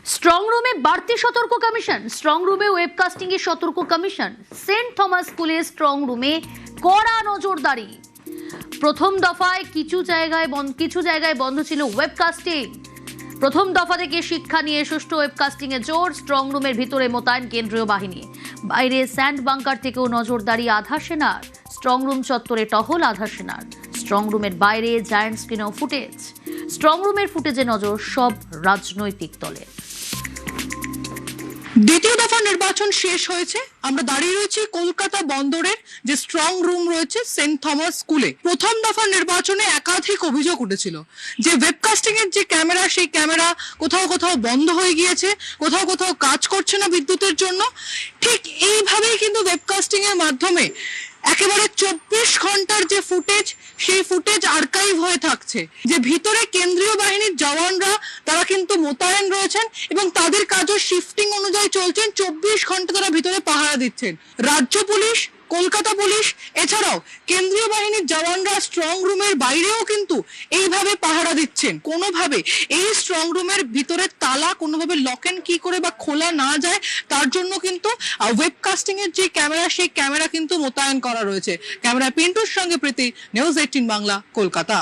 Strong রুমে বাড়তি সতর্ক কমিশন, স্ট্রং রুমে ওয়েবকাস্টিং এর সতর্ক কমিশন। সেন্ট থমাস স্কুলের স্ট্রং রুমে কড়া নজরদারি। প্রথম দফায় কিছু জায়গায় বন্ধ ছিল ওয়েবকাস্টিং। প্রথম দফা থেকে শিক্ষা নিয়ে সুষ্ঠু ওয়েবকাস্টিং এ জোর। স্ট্রং রুমের ভিতরে মোতায়েন কেন্দ্রীয় বাহিনী, বাইরে স্যান্ড বাংকার থেকেও নজরদারি আধা সেনার। স্ট্রং রুম চত্বরে টহল আধা সেনার। স্ট্রং রুমের বাইরে জায়ান্ট স্ক্রিনেও ফুটেজ। স্ট্রং রুমের ফুটেজে নজর সব রাজনৈতিক দলের। দ্বিতীয় দফা নির্বাচন শেষ হয়েছে। আমরা দাঁড়িয়ে রয়েছি কলকাতা বন্দরের যে স্ট্রং রুম রয়েছে সেন্ট থমাস স্কুলে। প্রথম দফা নির্বাচনে একাধিক অভিযোগ উঠেছিল যে ওয়েবকাস্টিং এর যে ক্যামেরা, সেই ক্যামেরা কোথাও কোথাও বন্ধ হয়ে গিয়েছে, কোথাও কোথাও কাজ করছে না বিদ্যুতের জন্য। ঠিক এইভাবেই কিন্তু ওয়েবকাস্টিং এর মাধ্যমে একেবারে 24 ঘন্টার যে ফুটেজ, সেই ফুটেজ আর্কাইভ হয়ে থাকছে। যে ভিতরে কেন্দ্রীয় বাহিনীর জওয়ানরা তারা কিন্তু মোতায়েন রয়েছেন এবং তাদের কাজও শিফটিং অনুযায়ী চলছেন। 24 ঘন্টা তারা ভিতরে পাহারা দিচ্ছেন। রাজ্য পুলিশ, কলকাতা পুলিশ, এছাড়াও কেন্দ্রীয় বাহিনীর জওয়ানরা স্ট্রং রুমের বাইরেও কিন্তু এইভাবে পাহারা দিচ্ছেন। কোনোভাবে এই স্ট্রং রুমের ভিতরে তালা কোনোভাবে লক এন্ড কি করে বা খোলা না যায়, তার জন্য কিন্তু ওয়েবকাস্টিং এর যে ক্যামেরা, সেই ক্যামেরা কিন্তু মোতায়েন করা রয়েছে। ক্যামেরা পিন্টুর সঙ্গে প্রীতি, নিউজ 18 বাংলা, কলকাতা।